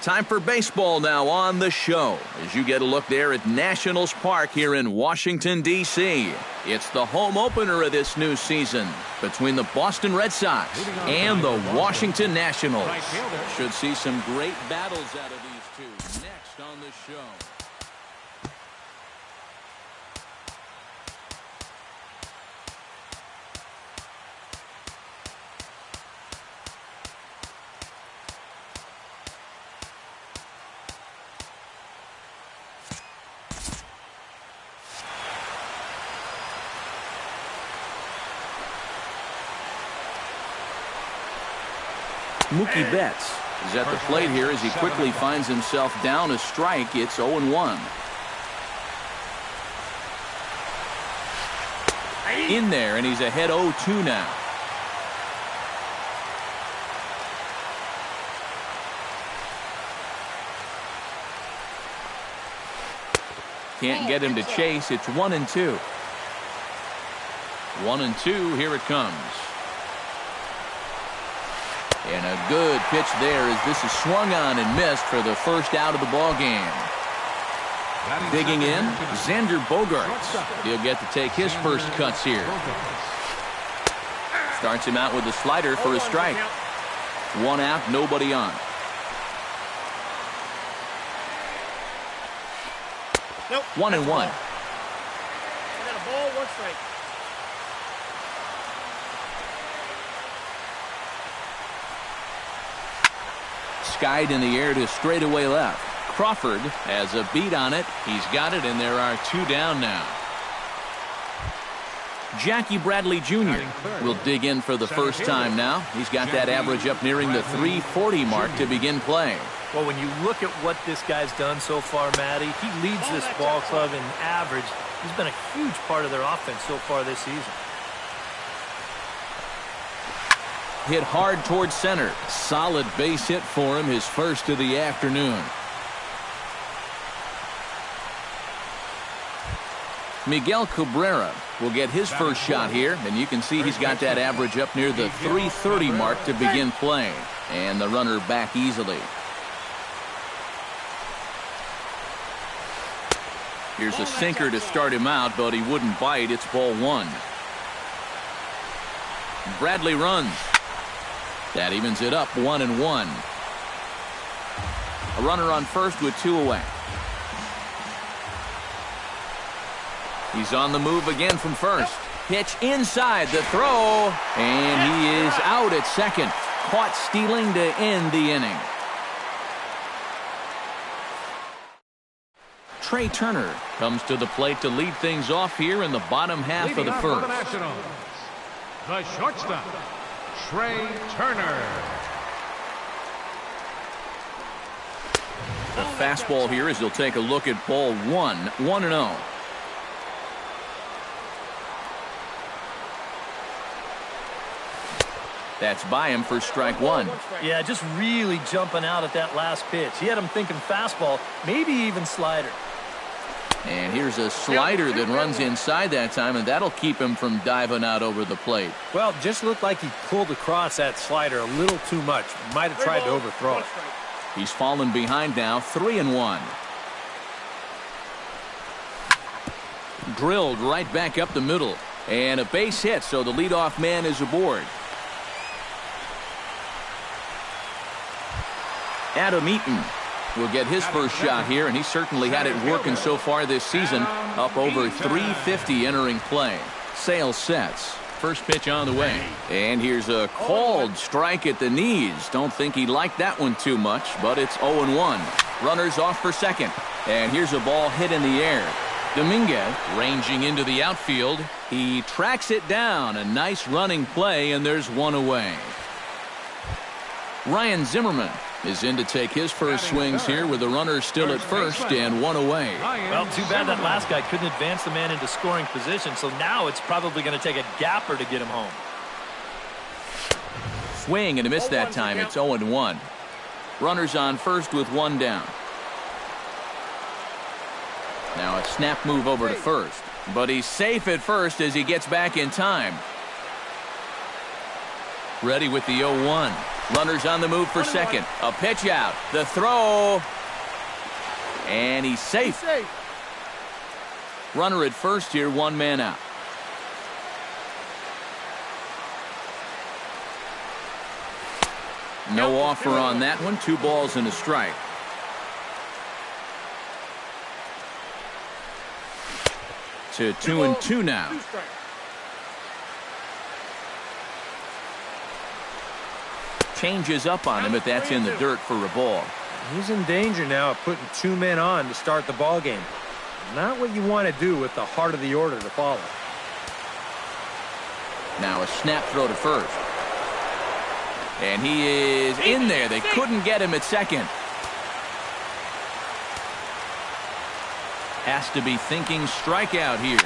Time for baseball now on the show as you get a look there at Nationals Park here in Washington, D.C. It's the home opener of this new season between the Boston Red Sox and the Washington Nationals. Should see some great battles out of these two next on the show. Mookie Betts is at the plate here as he quickly finds himself down a strike. It's 0-1. In there, and he's ahead 0-2 now. Can't get him to chase. It's 1-2. 1-2. Here it comes. And a good pitch there as this is swung on and missed for the first out of the ball game. Digging in, Xander Bogaerts. He'll get to take his first cuts here. Starts him out with a slider for a strike. 1 out, nobody on. Nope. 1-1. I got a ball, 1 strike. Skied in the air to straightaway left. Crawford has a beat on it. He's got it, and there are 2 down now. Jackie Bradley Jr. will dig in for the first time now. He's got that average up nearing the 340 mark to begin play. Well, when you look at what this guy's done so far, Matty, he leads this ball club in average. He's been a huge part of their offense so far this season. Hit hard towards center. Solid base hit for him, his first of the afternoon. Miguel Cabrera will get his first shot here, and you can see he's got that average up near the 330 mark to begin play. And the runner back easily. Here's a sinker to start him out, but he wouldn't bite. It's ball 1. Bradley runs. That evens it up 1-1. A runner on first with 2 away. He's on the move again from first. Pitch inside the throw, and he is out at second. Caught stealing to end the inning. Trey Turner comes to the plate to lead things off here in the bottom half of the first. The shortstop, Trey Turner. The fastball here as he'll take a look at ball 1, 1-0. That's by him for strike 1. Yeah, just really jumping out at that last pitch. He had him thinking fastball, maybe even slider. And here's a slider that runs inside that time, and that'll keep him from diving out over the plate. Well, just looked like he pulled across that slider a little too much. Might have tried to overthrow it. He's fallen behind now, 3-1. Drilled right back up the middle. And a base hit, so the leadoff man is aboard. Adam Eaton will get his first shot here, and he certainly had it working so far this season. Up over 350 entering play. Sale sets. First pitch on the way. And here's a called strike at the knees. Don't think he liked that one too much, but it's 0-1. Runners off for second. And here's a ball hit in the air. Dominguez ranging into the outfield. He tracks it down. A nice running play, and there's 1 away. Ryan Zimmerman is in to take his first swings here with the runner still at first and 1 away. Well, too bad that last guy couldn't advance the man into scoring position, so now it's probably going to take a gapper to get him home. Swing and a miss that time. It's 0-1. Runners on first with 1 down. Now a snap move over to first, but he's safe at first as he gets back in time. Ready with the 0-1. Runners on the move for second. A pitch out. The throw. And he's safe. Runner at first here, one man out. No offer on that one. 2 balls and a strike. To 2-2 now. Changes up on him, but that's in the dirt for a ball. He's in danger now of putting 2 men on to start the ball game. Not what you want to do with the heart of the order to follow. Now a snap throw to first. And he is in there. They couldn't get him at second. Has to be thinking strikeout here.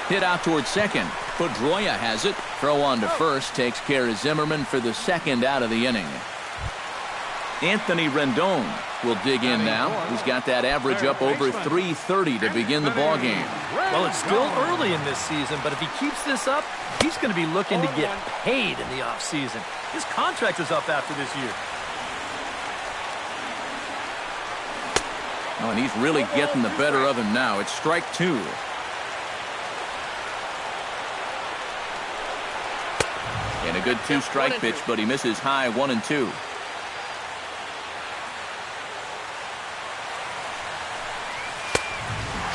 Hit out towards second. Pedroia has it. Throw on to first. Takes care of Zimmerman for the second out of the inning. Anthony Rendon will dig in now. He's got that average up over 330 to begin the ball game. Well, it's still early in this season, but if he keeps this up, he's going to be looking to get paid in the offseason. His contract is up after this year. Oh, and he's really getting the better of him now. It's strike 2. And a good 2-strike pitch, but he misses high 1-2.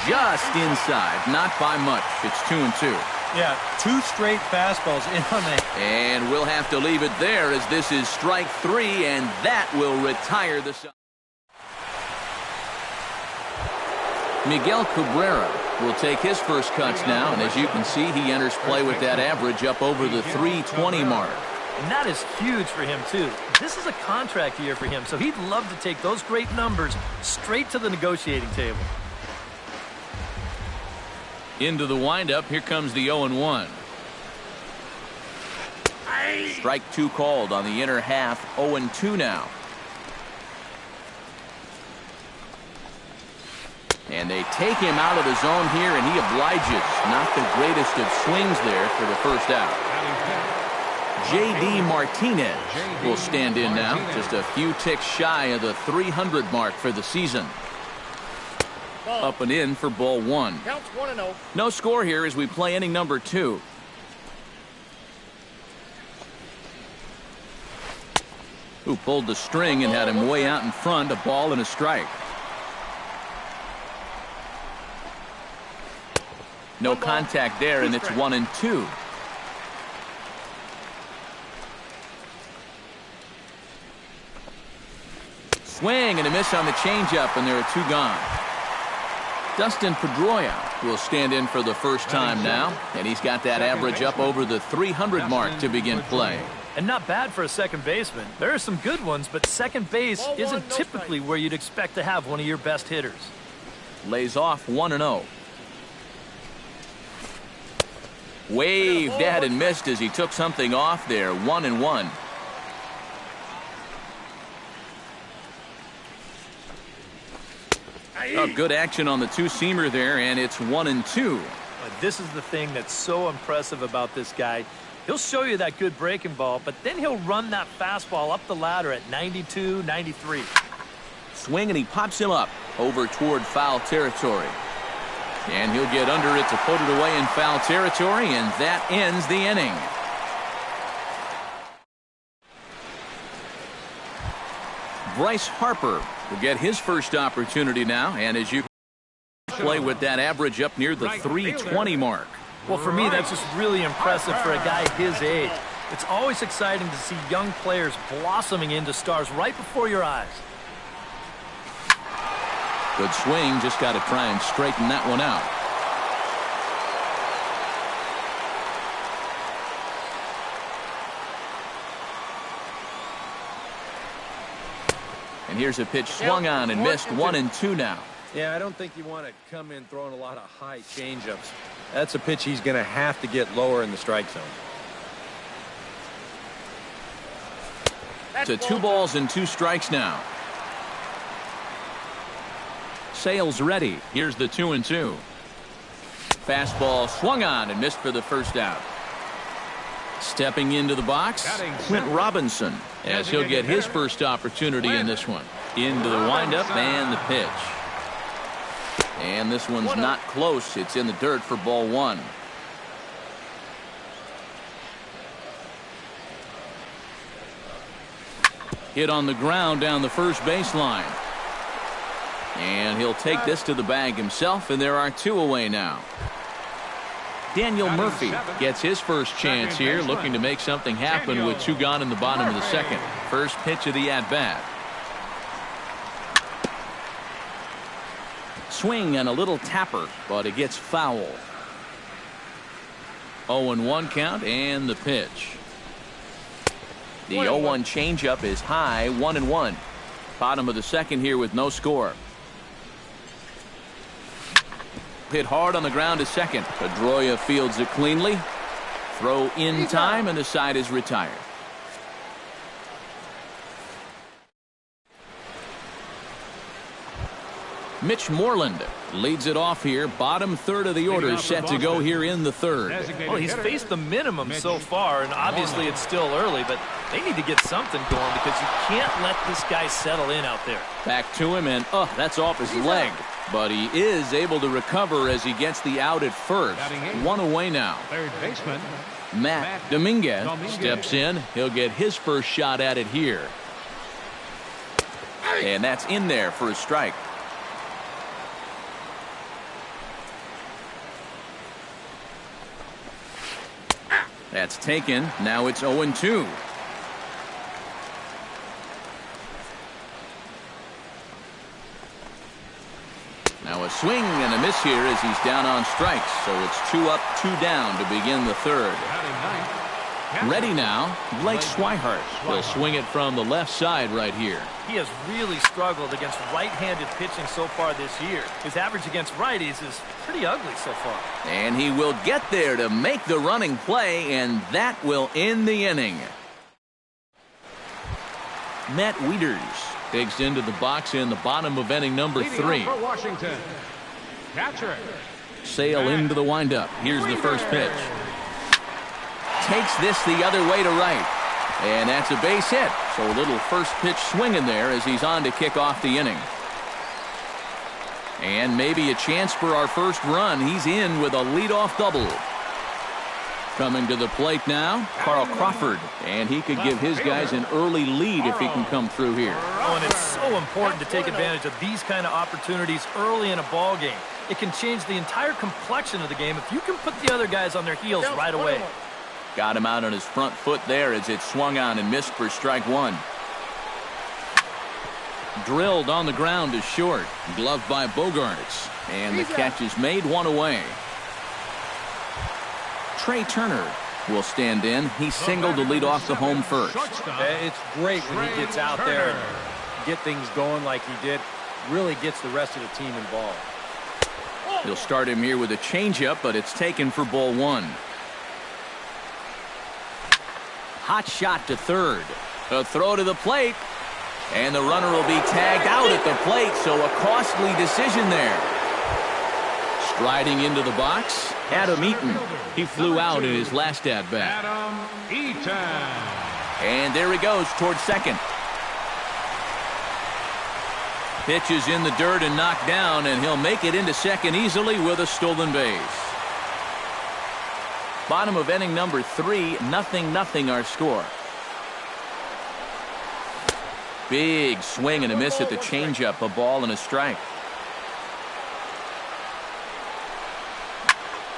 Just inside, not by much. It's 2-2. Yeah, 2 straight fastballs in on the... And we'll have to leave it there as this is strike 3, and that will retire the... Miguel Cabrera will take his first cuts now, and as you can see, he enters play with that average up over the 320 mark. And that is huge for him, too. This is a contract year for him, so he'd love to take those great numbers straight to the negotiating table. Into the windup, here comes the 0-1. Strike 2 called on the inner half, 0-2 now. And they take him out of the zone here, and he obliges. Not the greatest of swings there for the first out. J.D. Martinez will stand in now, just a few ticks shy of the 300 mark for the season. Up and in for ball 1. Counts 1-0. No score here as we play inning number 2. Who pulled the string and had him way out in front, a ball and a strike. No contact there, and it's 1-2. Swing and a miss on the changeup, and there are 2 gone. Dustin Pedroia will stand in for the first time now, and he's got that average up over the 300 mark to begin play. And not bad for a second baseman. There are some good ones, but second base isn't typically where you'd expect to have one of your best hitters. Lays off 1-0. Waved at and missed as he took something off there. 1-1. Oh, good action on the 2-seamer there, and it's 1-2. This is the thing that's so impressive about this guy. He'll show you that good breaking ball, but then he'll run that fastball up the ladder at 92, 93. Swing, and he pops him up over toward foul territory. And he'll get under it to put it away in foul territory, and that ends the inning. Bryce Harper will get his first opportunity now, and as you play with that average up near the 320 mark. Well, for me, that's just really impressive for a guy his age. It's always exciting to see young players blossoming into stars right before your eyes. Good swing, just got to try and straighten that one out. And here's a pitch swung on and missed. 1-2 now. Yeah, I don't think you want to come in throwing a lot of high changeups. That's a pitch he's going to have to get lower in the strike zone. To 2 balls and 2 strikes now. Sales ready. Here's the 2-2. Fastball swung on and missed for the first out. Stepping into the box, Clint Robinson, as he'll get his first opportunity in this one. Into the windup and the pitch. And this one's not close. It's in the dirt for ball one. Hit on the ground down the first baseline. And he'll take this to the bag himself, and there are two away now. Daniel Murphy gets his first chance here, looking to make something happen with two gone in the bottom of the second. First pitch of the at-bat. Swing and a little tapper, but it gets foul. 0-1 count and the pitch. The 0-1 changeup is high, 1-1. Bottom of the second here with no score. Hit hard on the ground to second. Pedroia fields it cleanly. Throw in time, and the side is retired. Mitch Moreland leads it off here. Bottom third of the order set to go here in the third. Well, he's faced the minimum so far, and obviously it's still early, but they need to get something going because you can't let this guy settle in out there. Back to him, and that's off his leg. But he is able to recover as he gets the out at first. One away now. Third baseman, Matt Dominguez steps in. He'll get his first shot at it here. And that's in there for a strike. That's taken. Now it's 0-2. Now a swing and a miss here as he's down on strikes. So it's 2 up, 2 down to begin the third. Ready now, Blake Swihart will swing it from the left side right here. He has really struggled against right-handed pitching so far this year. His average against righties is pretty ugly so far. And he will get there to make the running play, and that will end the inning. Matt Wieters digs into the box in the bottom of inning number 3. For Washington, catcher. Sale into the windup. Here's the first pitch. Takes this the other way to right. And that's a base hit. So a little first pitch swing in there as he's on to kick off the inning. And maybe a chance for our first run. He's in with a leadoff double. Coming to the plate now, Carl Crawford. And he could give his guys an early lead if he can come through here. Oh, and it's so important to take advantage of these kind of opportunities early in a ball game. It can change the entire complexion of the game if you can put the other guys on their heels right away. Got him out on his front foot there as it swung on and missed for strike one. Drilled on the ground to short. Gloved by Bogarts. And the catch is made, one away. Trey Turner will stand in. He singled to lead off the home first. It's great when he gets out there and get things going like he did. Really gets the rest of the team involved. He'll start him here with a changeup, but it's taken for ball one. Hot shot to third. A throw to the plate. And the runner will be tagged out at the plate, so a costly decision there. Striding into the box, Adam Eaton. He flew out in his last at-bat. Adam Eaton. And there he goes towards second. Pitch is in the dirt and knocked down, and he'll make it into second easily with a stolen base. Bottom of inning number 3, 0-0 our score. Big swing and a miss at the changeup, a ball and a strike.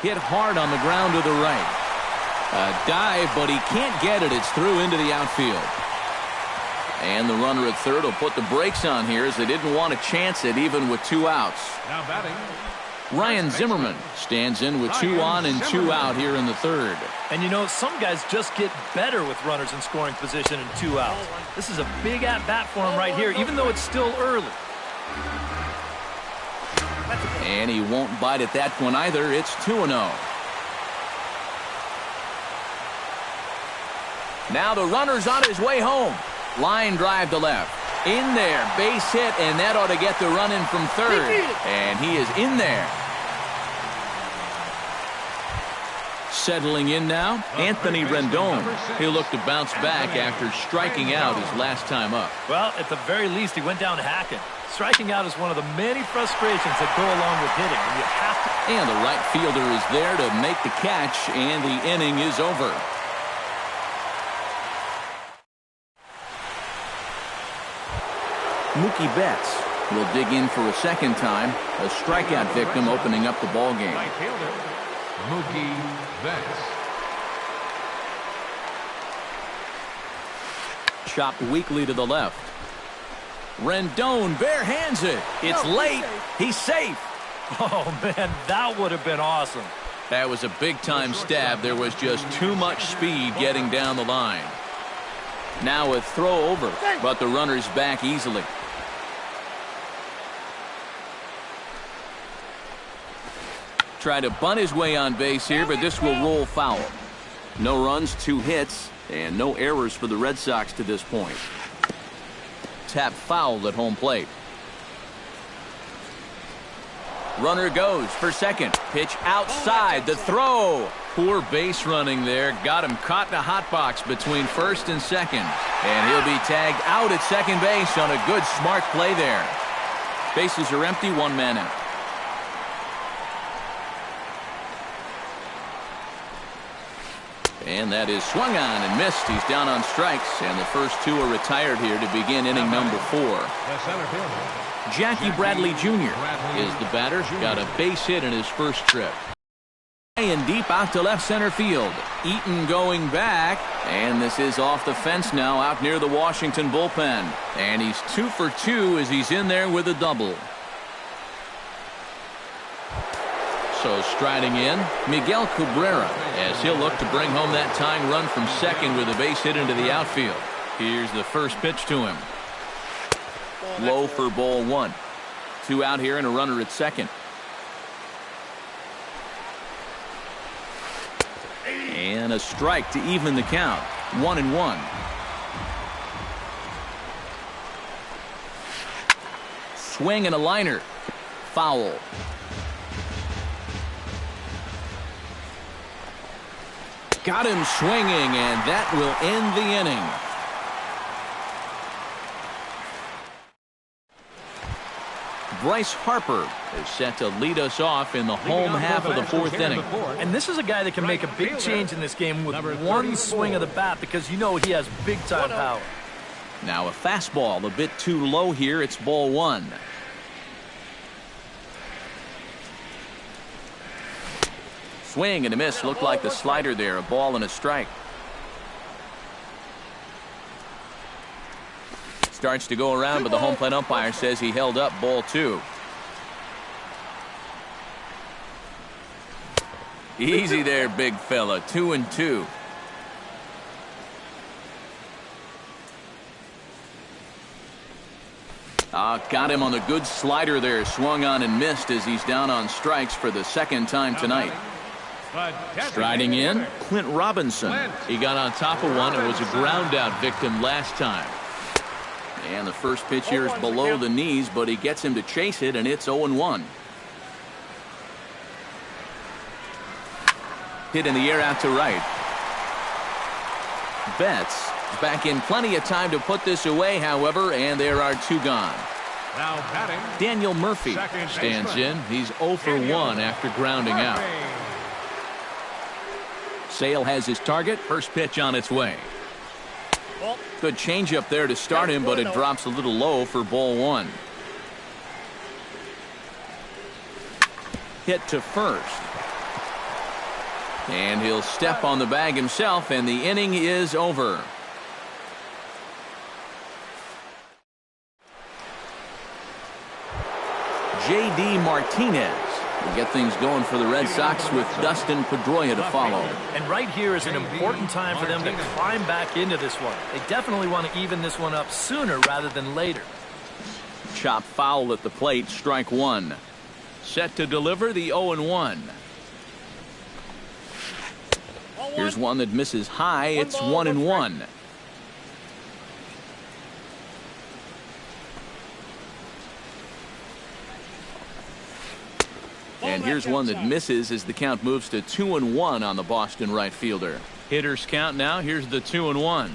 Hit hard on the ground to the right. A dive, but he can't get it. It's through into the outfield. And the runner at third will put the brakes on here as they didn't want to chance it even with 2 outs. Now batting, Ryan Zimmerman stands in with 2 on and 2 out here in the third. And you know, some guys just get better with runners in scoring position and 2 outs. This is a big at-bat for him right here, even though it's still early. And he won't bite at that one either. It's 2-0. Now the runner's on his way home. Line drive to left. In there, base hit, and that ought to get the run in from third. And he is in there. Settling in now, Anthony Rendon. He'll look to bounce back after striking out his last time up. Well, at the very least, he went down hacking. Striking out is one of the many frustrations that go along with hitting. And you have to. And the right fielder is there to make the catch, and the inning is over. Mookie Betts will dig in for a second time. A strikeout victim opening up the ball game. Right fielder, Mookie Betts. Chopped weakly to the left. Rendon bare hands it. It's late. He's safe. Oh, man, that would have been awesome. That was a big-time stab. There was just too much speed getting down the line. Now a throw over, but the runner's back easily. Try to bunt his way on base here, but this will roll foul. No runs, 2 hits, and no errors for the Red Sox to this point. Tap fouled at home plate. Runner goes for second. Pitch outside. The throw. Poor base running there. Got him caught in a hot box between first and second. And he'll be tagged out at second base on a good, smart play there. Bases are empty, 1 man out. And that is swung on and missed. He's down on strikes, and the first 2 are retired here to begin inning number 4. The center fielder, Jackie Bradley Jr. is the batter. Got a base hit in his first trip. And deep out to left center field. Eaton going back, and this is off the fence now out near the Washington bullpen. And he's 2 for 2 as he's in there with a double. So striding in, Miguel Cabrera, as he'll look to bring home that tying run from second with a base hit into the outfield. Here's the first pitch to him. Low for ball 1. 2 out here and a runner at second. And a strike to even the count. 1-1. Swing and a liner. Foul. Got him swinging, and that will end the inning. Bryce Harper is set to lead us off in the home half of the 4th inning. And this is a guy that can make a big change in this game with one swing of the bat, because you know he has big-time power. Now a fastball a bit too low here. It's ball 1. Swing and a miss. Looked like the slider there. A ball and a strike. Starts to go around, but the home plate umpire says he held up ball 2. Easy there, big fella. 2-2. Got him on the good slider there. Swung on and missed as he's down on strikes for the 2nd time tonight. Striding in, Clint Robinson. He got on top of one and was a ground out victim last time. And the first pitch here is below the knees, but he gets him to chase it, and it's 0-1. Hit in the air out to right. Betts back in plenty of time to put this away, however, and there are 2 gone. now batting, Daniel Murphy stands in. He's 0 for 1 after grounding out. Sale has his target. First pitch on its way. Good changeup there to start him, but it drops a little low for ball 1. Hit to first. And he'll step on the bag himself, and the inning is over. J.D. Martinez will get things going for the Red Sox with Dustin Pedroia to follow. And right here is an important time for them to climb back into this one. They definitely want to even this one up sooner rather than later. Chop foul at the plate, strike 1. Set to deliver the 0-1. Here's one that misses high. It's 1-1. And here's one that misses as the count moves to 2-1 on the Boston right fielder. Hitters count now. Here's the 2-1.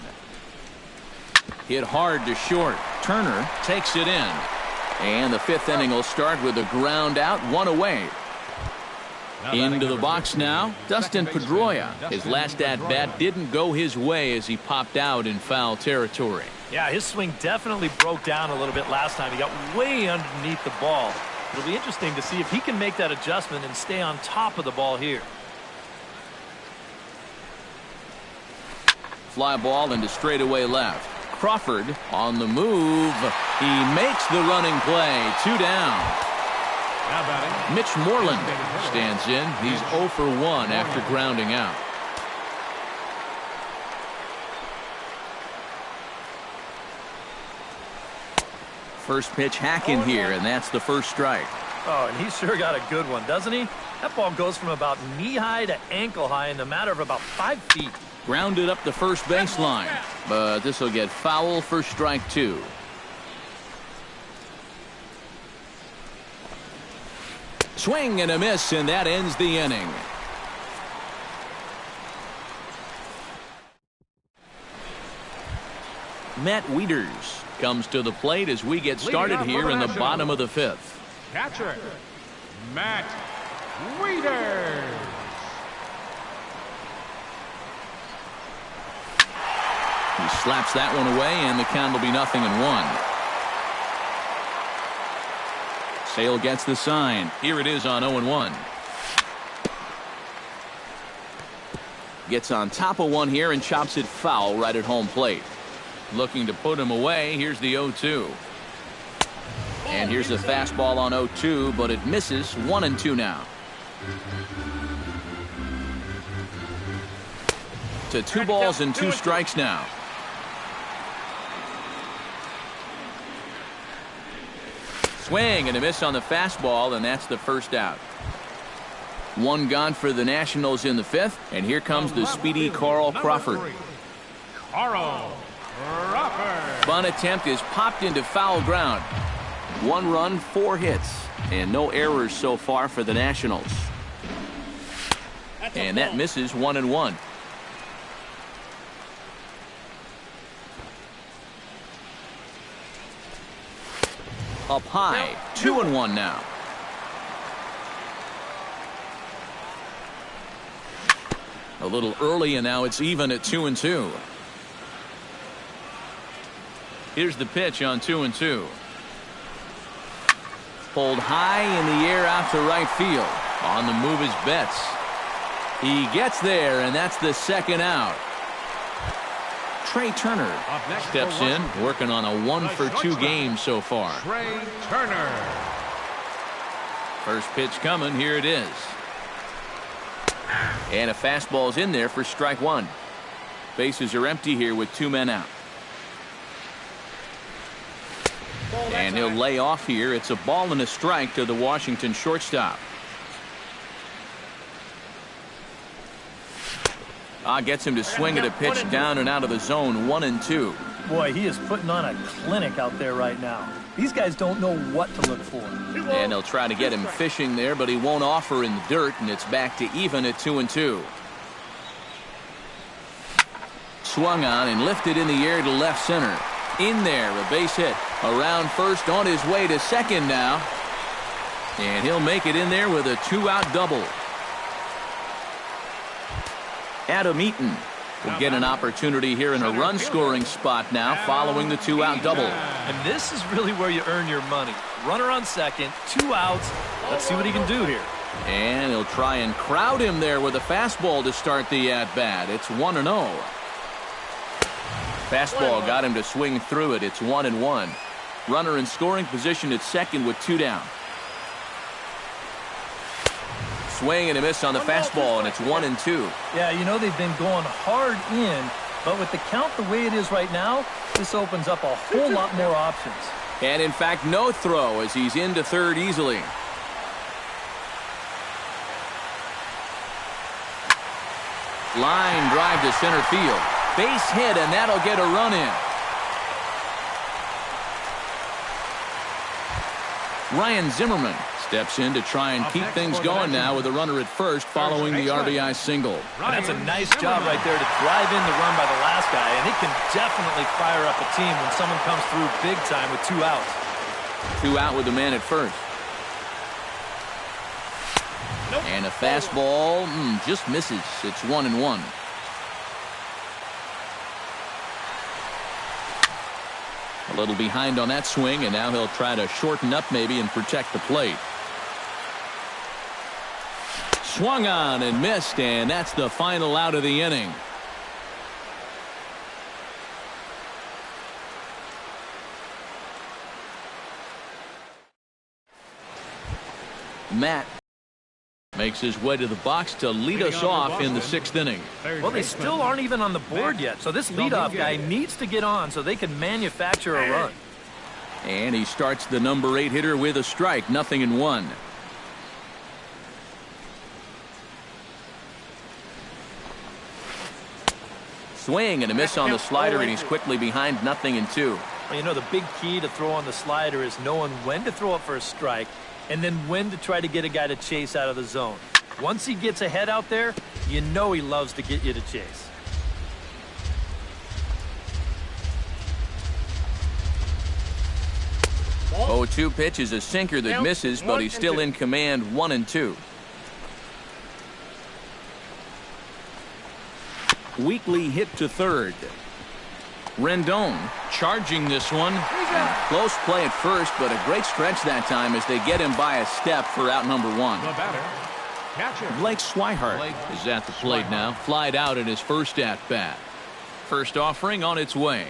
Hit hard to short. Turner takes it in. And the fifth inning will start with a ground out, one away. Into the box now, Dustin Pedroia. His last at-bat didn't go his way as he popped out in foul territory. Yeah, his swing definitely broke down a little bit last time. He got way underneath the ball. It'll be interesting to see if he can make that adjustment and stay on top of the ball here. Fly ball into straightaway left. Crawford on the move. He makes the running play. 2 down. Now batting, Mitch Moreland stands in. He's 0 for 1 after grounding out. First pitch hack in here, and that's the first strike. Oh, and he sure got a good one, doesn't he? That ball goes from about knee-high to ankle-high in the matter of about 5 feet. Grounded up the first baseline, but this will get foul for strike 2. Swing and a miss, and that ends the inning. Matt Wieters comes to the plate as we get started here in the bottom of the 5th. catcher, Matt Wieters. He slaps that one away, and the count will be 0-1. Sale gets the sign. Here it is on 0-1. Gets on top of one here and chops it foul right at home plate. Looking to put him away. Here's the 0-2. And here's a fastball on 0-2, but it misses. 1-2 now. To 2 balls and 2 strikes now. Swing and a miss on the fastball, and that's the first out. 1 gone for the Nationals in the 5th, and here comes the speedy Carl Crawford. Carl Crawford. Bunt attempt is popped into foul ground. 1 run, 4 hits, and no errors so far for the Nationals. And that misses. 1-1. Up high, 2-1 now. A little early, and now it's even at 2-2. Here's the pitch on 2-2. Pulled high in the air out to right field. On the move is Betts. He gets there, and that's the second out. Trey Turner steps in, working on a 1 for 2 game so far. Trey Turner. First pitch coming. Here it is. And a fastball's in there for strike 1. Bases are empty here with 2 men out. And he'll lay off here. It's a ball and a strike to the Washington shortstop. Gets him to swing at a pitch down and out of the zone. 1-2. Boy, he is putting on a clinic out there right now. These guys don't know what to look for. And they'll try to get him fishing there, but he won't offer in the dirt, and it's back to even at 2-2. Swung on and lifted in the air to left center. In there, a base hit. Around first, on his way to second now. And he'll make it in there with a 2-out double. Adam Eaton will get an opportunity here in a run-scoring spot now following the 2-out double. And this is really where you earn your money. Runner on second, 2 outs. Let's see what he can do here. And he'll try and crowd him there with a fastball to start the at-bat. It's 1-0. Fastball got him to swing through it. It's 1-1. Runner in scoring position at second with 2 down. Swing and a miss on the fastball, and it's 1-2. Yeah, you know they've been going hard in, but with the count the way it is right now, this opens up a whole lot more options. And in fact, no throw as he's into third easily. Line drive to center field. Base hit, and that'll get a run in. Ryan Zimmerman steps in to try and keep things going now with a runner at first following the RBI single. And that's a nice job right there to drive in the run by the last guy, and it can definitely fire up a team when someone comes through big time with 2 outs. 2 out with the man at first. And a fastball just misses. It's 1-1. A little behind on that swing, and now he'll try to shorten up maybe and protect the plate. Swung on and missed, and that's the final out of the inning. Matt makes his way to the box to lead us off in the 6th inning. Well, they still aren't even on the board yet, so this leadoff guy needs to get on so they can manufacture a run. And he starts the number 8 hitter with a strike, 0-1. Swing and a miss on the slider, and he's quickly behind 0-2. Well, you know, the big key to throw on the slider is knowing when to throw it for a strike and then when to try to get a guy to chase out of the zone. Once he gets ahead out there, you know he loves to get you to chase. Oh, 2 pitch is a sinker that misses, but he's still in command, 1-2. Weekly hit to third. Rendon charging this one. Close play at first, but a great stretch that time as they get him by a step for out number 1. The batter, catcher. Blake Swihart is at the plate now. Flied out in his first at-bat. First offering on its way.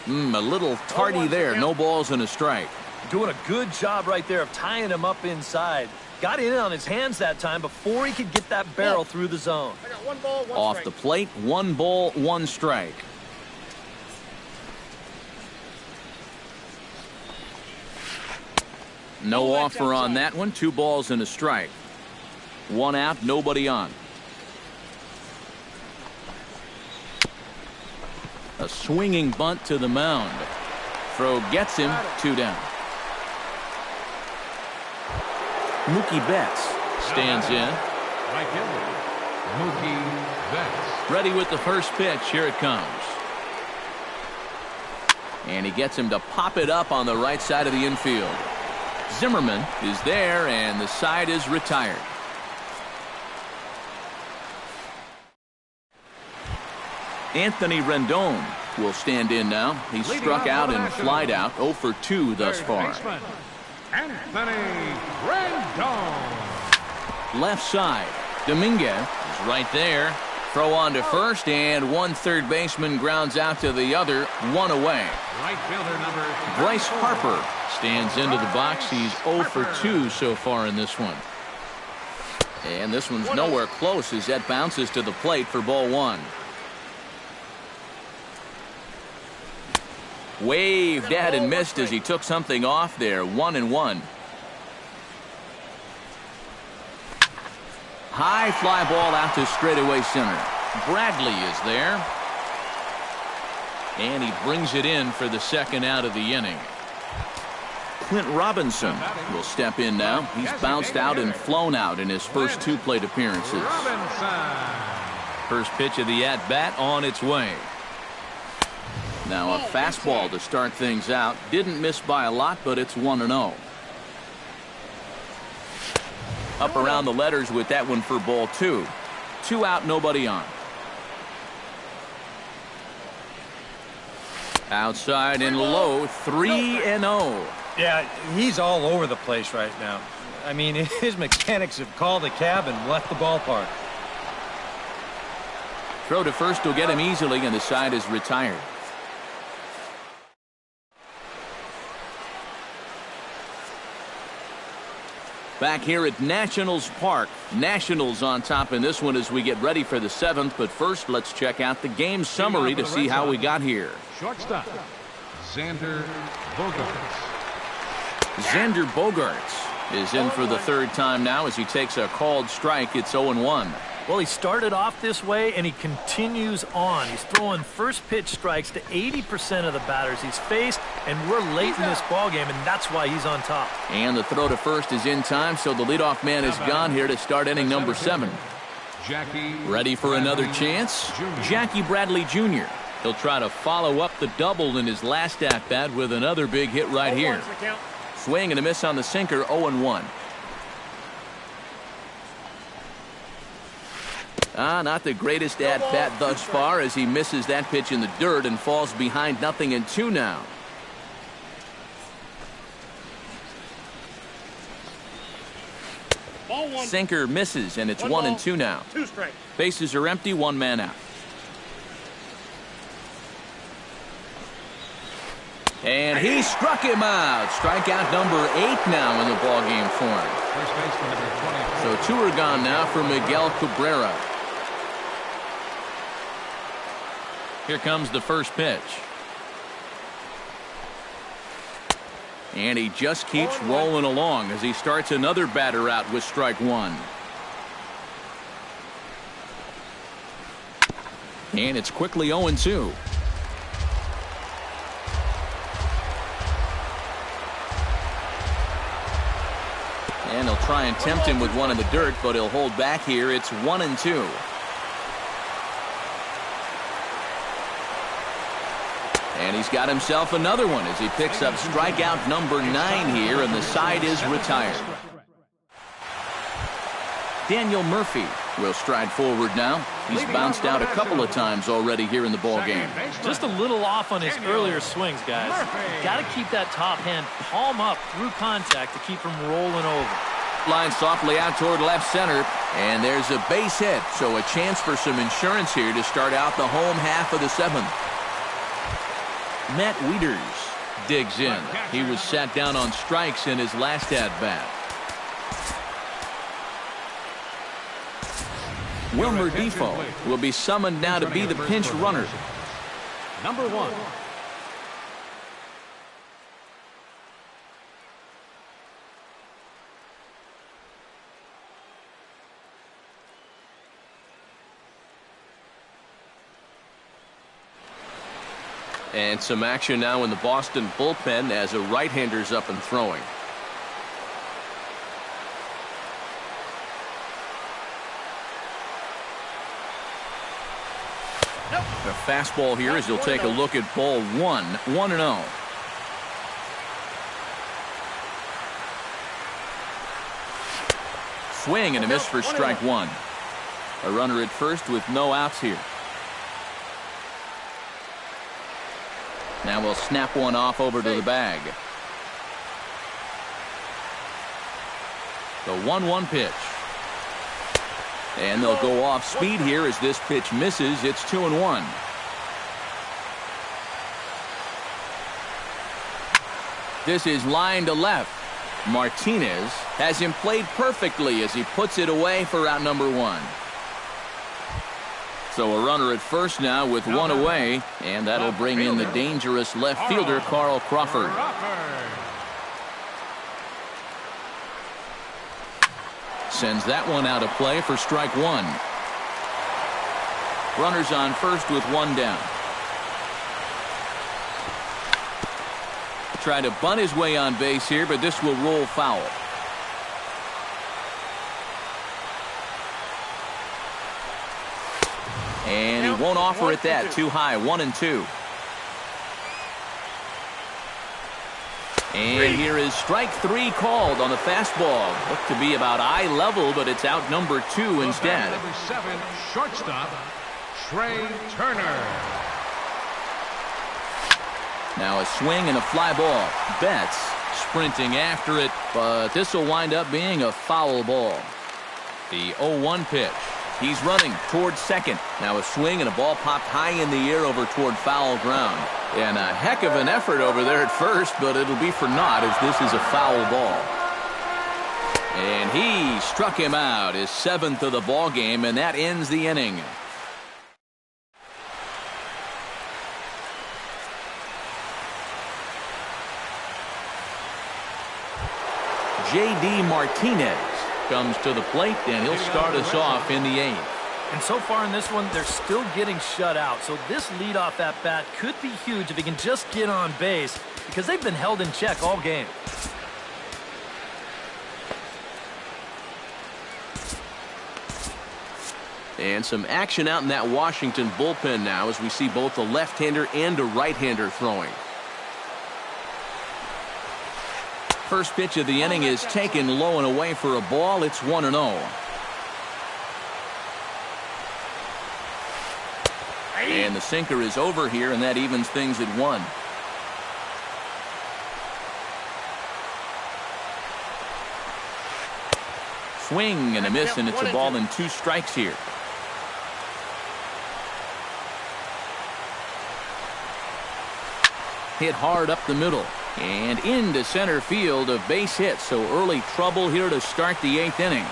A little tardy there. No balls and a strike. Doing a good job right there of tying him up inside. Got in on his hands that time before he could get that barrel through the zone. I got 1 ball, 1 Off strike. the plate, 1 ball, 1 strike. No offer on that one. 2 balls and a strike. 1 out, nobody on. A swinging bunt to the mound. Throw gets him, 2 down. Mookie Betts stands in. Right fielder, Mookie Betts. Ready with the first pitch. Here it comes. And he gets him to pop it up on the right side of the infield. Zimmerman is there, and the side is retired. Anthony Rendon will stand in now. He's struck out and flied out, 0 for 2 thus far. Anthony Rendon. Left side, Dominguez is right there. Throw on to first, and 1 third baseman grounds out to the other, 1 away. Right fielder number Bryce Harper stands into the box. He's 0 for 2 so far in this one. And this one's nowhere close as that bounces to the plate for ball 1. Waved at and missed as he took something off there. 1-1. High fly ball out to straightaway center. Bradley is there. And he brings it in for the 2nd out of the inning. Clint Robinson will step in now. He's bounced out and flown out in his first 2 plate appearances. Robinson. First pitch of the at-bat on its way. Now a fastball to start things out. Didn't miss by a lot, but it's 1-0. Up around the letters with that one for ball 2. 2 out, nobody on. Outside and low, 3-0. Yeah, he's all over the place right now. I mean, his mechanics have called a cab and left the ballpark. Throw to first will get him easily, and the side is retired. Back here at Nationals Park. Nationals on top in this one as we get ready for the 7th. But first, let's check out the game summary to see how we got here. Shortstop, Xander Bogaerts. Xander Bogaerts is in for the 3rd time now as he takes a called strike. It's 0-1. Well, he started off this way, and he continues on. He's throwing first pitch strikes to 80% of the batters he's faced, and we're late in this ballgame, and that's why he's on top. And the throw to first is in time, so the leadoff man is gone here to start inning number 7. Ready for another chance? Jackie Bradley Jr. He'll try to follow up the double in his last at-bat with another big hit right here. Swing and a miss on the sinker, 0-1. Not the greatest at-bat thus far as he misses that pitch in the dirt and falls behind 0-2 now. Sinker misses, and it's 1-2 now. 2 strikes. Bases are empty, 1 man out. And he struck him out. Strikeout number 8 now in the ballgame form. So 2 are gone now for Miguel Cabrera. Here comes the first pitch. And he just keeps rolling along as he starts another batter out with strike 1. And it's quickly 0-2. And he'll try and tempt him with one in the dirt, but he'll hold back here. It's 1-2. And he's got himself another one as he picks up strikeout number 9 here, and the side is retired. Daniel Murphy will stride forward now. He's bounced out a couple of times already here in the ballgame. Just a little off on his earlier swings, guys. Got to keep that top hand palm up through contact to keep him rolling over. Line softly out toward left center, and there's a base hit, so a chance for some insurance here to start out the home half of the 7th. Matt Wieters digs in. He was sat down on strikes in his last at-bat. Wilmer Defoe will be summoned now to be the pinch runner. Number 1. And some action now in the Boston bullpen as a right-hander's up and throwing. A fastball here as he'll take a look at ball 1, 1-0. Swing and a miss for strike 1. A runner at first with no outs here. Now we'll snap one off over to the bag. The 1-1 pitch. And they'll go off speed here as this pitch misses. It's 2-1. This is line to left. Martinez has him played perfectly as he puts it away for out number 1. So a runner at first now with 1 away, and that'll bring in the dangerous left fielder, Carl Crawford. Sends that one out of play for strike 1. Runners on first with 1 down. Try to bunt his way on base here, but this will roll foul. And he won't offer it that. Too high. 1-2. And here is strike 3 called on the fastball. Looked to be about eye level, but it's out number 2 instead. Number 7, shortstop, Trey Turner. Now a swing and a fly ball. Betts sprinting after it, but this will wind up being a foul ball. The 0-1 pitch. He's running towards second. Now a swing and a ball popped high in the air over toward foul ground. And a heck of an effort over there at first, but it'll be for naught as this is a foul ball. And he struck him out, his 7th of the ball game, and that ends the inning. J.D. Martinez comes to the plate, and he'll start us off in the 8th. And so far in this one, they're still getting shut out. So this leadoff at bat could be huge if he can just get on base, because they've been held in check all game. And some action out in that Washington bullpen now as we see both a left-hander and a right-hander throwing. First pitch of the inning is taken low and away for a ball. It's 1-0. And the sinker is over here, and that evens things at 1. Swing and a miss, and it's a ball and 2 strikes here. Hit hard up the middle and into center field, a base hit. So early trouble here to start the 8th inning.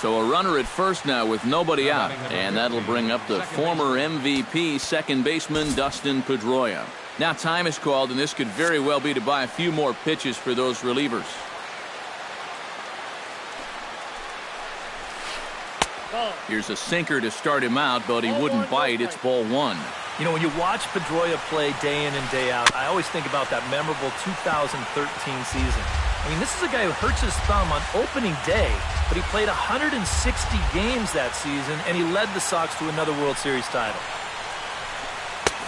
So a runner at first now with nobody out, and that'll bring up the former MVP second baseman Dustin Pedroia. Now time is called, and this could very well be to buy a few more pitches for those relievers. Here's a sinker to start him out, but he wouldn't bite. It's ball 1. You know, when you watch Pedroia play day in and day out, I always think about that memorable 2013 season. I mean, this is a guy who hurts his thumb on opening day, but he played 160 games that season, and he led the Sox to another World Series title.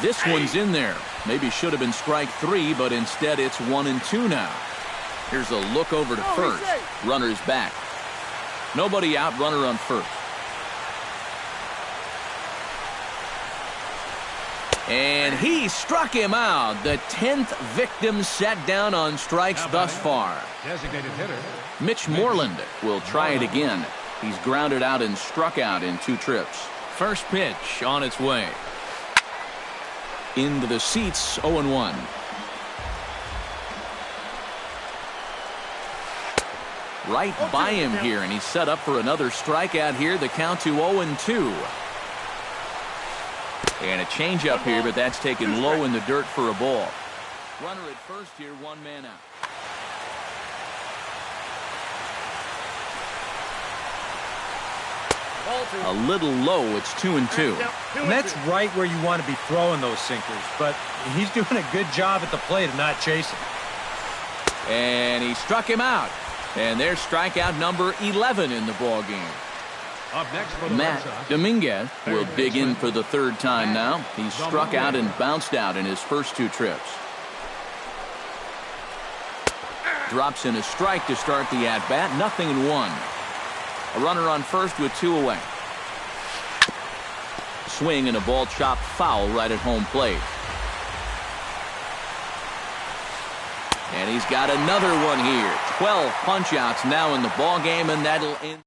This one's in there. Maybe should have been strike 3, but instead it's 1-2 now. Here's a look over to first. Runner's back. Nobody out, runner on first. And he struck him out. The 10th victim set down on strikes thus far. Designated hitter. Mitch Moreland will try it again. He's grounded out and struck out in 2 trips. First pitch on its way. Into the seats, 0-1. Right by him here, and he's set up for another strikeout here. The count to 0-2. And a changeup here, but that's taken low in the dirt for a ball. Runner at first here, 1 man out. A little low. It's 2-2. And that's right where you want to be throwing those sinkers, but he's doing a good job at the plate of not chasing. And he struck him out. And there's strikeout number 11 in the ball game. Up next for the Matt Dominguez will dig in for the 3rd time now. He's struck out and bounced out in his first 2 trips. Drops in a strike to start the at-bat. 0-1. A runner on first with 2 away. Swing and a ball chopped foul right at home plate. And he's got another one here. 12 punch-outs now in the ball game, and that'll end.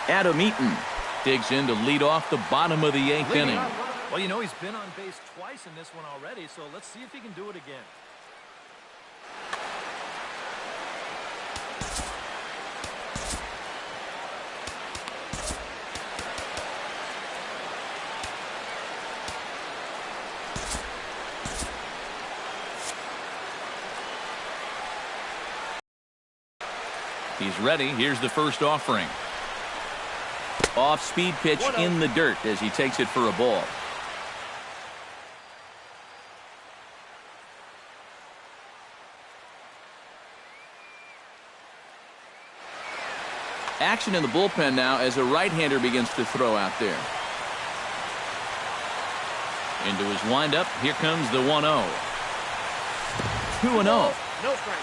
Adam Eaton digs in to lead off the bottom of the 8th inning. Well, you know, he's been on base twice in this one already, so let's see if he can do it again. He's ready. Here's the first offering. Off-speed pitch in the dirt as he takes it for a ball. Action in the bullpen now as a right-hander begins to throw out there. Into his windup. Here comes the 1-0. 2-0. No strike.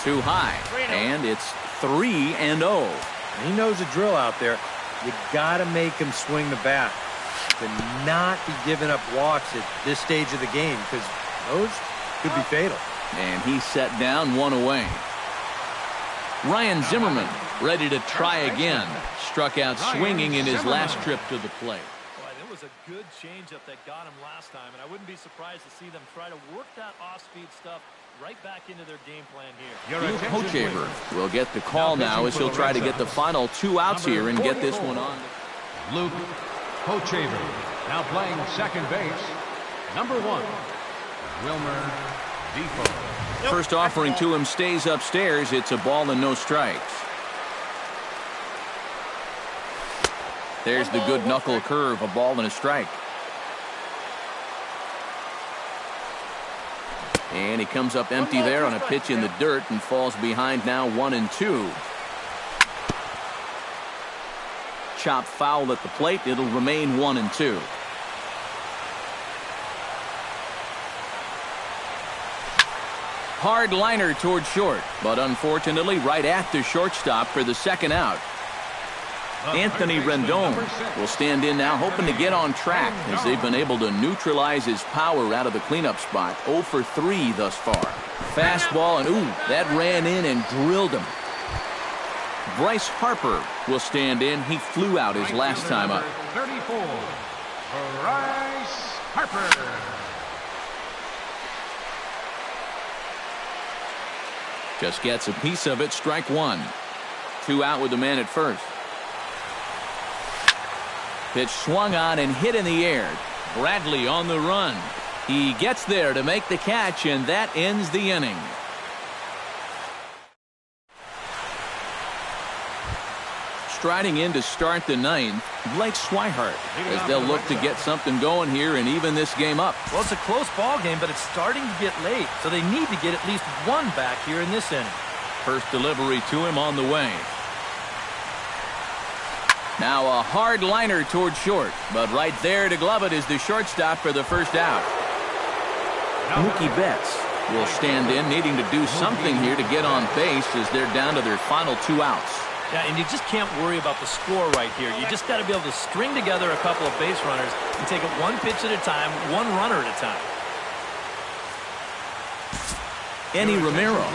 Too high, and it's 3-0. He knows the drill out there. You got to make him swing the bat. To not be giving up walks at this stage of the game, because those could be fatal. And he's set down, 1 away. Ryan Zimmerman ready to try again. Struck out swinging in his last trip to the plate. Boy, it was a good changeup that got him last time, and I wouldn't be surprised to see them try to work that off-speed stuff right back into their game plan here. Luke Hochevar will get the call now as he'll try to get the final 2 outs here and get this one on. Luke Hochevar now playing second base. Number 1, Wilmer Defoe. First offering to him stays upstairs. It's a ball and no strikes. There's the good knuckle curve, a ball and a strike. And he comes up empty there on a pitch in the dirt and falls behind now 1-2. Chop foul at the plate. It'll remain 1-2. Hard liner toward short, but unfortunately right at the shortstop for the second out. Anthony Rendon will stand in now, hoping to get on track as they've been able to neutralize his power out of the cleanup spot. 0 for 3 thus far. Fastball, and ooh, that ran in and drilled him. Bryce Harper will stand in. He flew out his last time up. 34, Bryce Harper. Just gets a piece of it. Strike one. 2 out with the man at first. Pitch swung on and hit in the air. Bradley on the run. He gets there to make the catch, and that ends the inning. Striding in to start the ninth, Blake Swihart, as they'll look to get something going here and even this game up. Well, it's a close ball game, but it's starting to get late, so they need to get at least one back here in this inning. First delivery to him on the way. Now a hard liner toward short, but right there to glove it is the shortstop for the first out. Mookie Betts will stand in, needing to do something here to get on base as they're down to their final 2 outs. Yeah, and you just can't worry about the score right here. You just got to be able to string together a couple of base runners and take it one pitch at a time, one runner at a time. Eddie Romero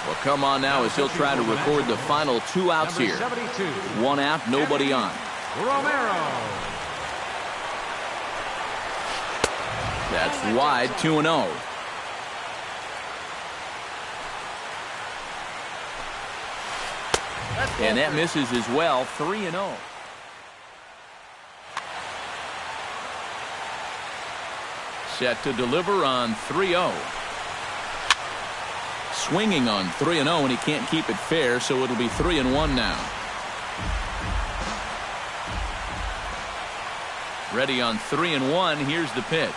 will come on now as he'll try to record the final 2 outs here. 1 out, nobody on. Romero. That's wide, 2-0. And that misses as well, 3-0. Set to deliver on 3-0. Swinging on 3-0, and he can't keep it fair, so it'll be 3-1 now. Ready on 3-1. Here's the pitch.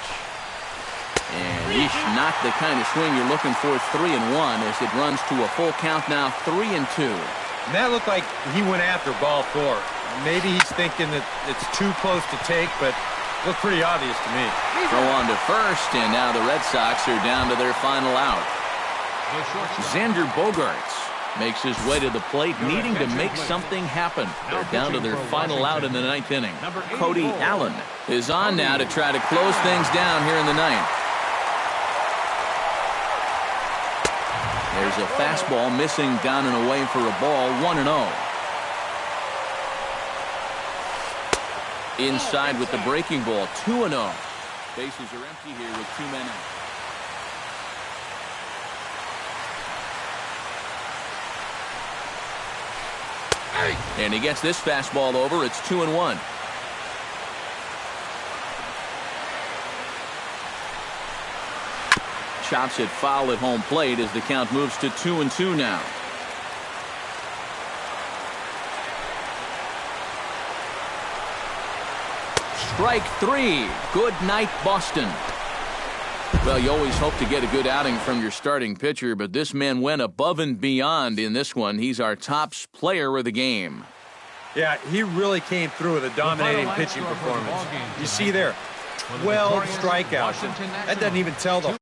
And yeesh, not the kind of swing you're looking for. 3-1 as it runs to a full count now. 3-2. And that looked like he went after ball 4. Maybe he's thinking that it's too close to take, but it looked pretty obvious to me. Throw on to first, and now the Red Sox are down to their final out. Xander Bogaerts makes his way to the plate, needing to make something happen. They're down to their final out in the 9th inning. Cody Allen is on now to try to close things down here in the 9th. There's a fastball missing down and away for a ball. 1-0. Inside with the breaking ball. 2-0. Bases are empty here with 2 men out. And he gets this fastball over. It's 2-1. Chops it foul at home plate as the count moves to 2-2 now. Strike 3. Good night, Boston. Well, you always hope to get a good outing from your starting pitcher, but this man went above and beyond in this one. He's our top player of the game. Yeah, he really came through with a dominating pitching performance. You see there, 12 strikeouts. That doesn't even tell the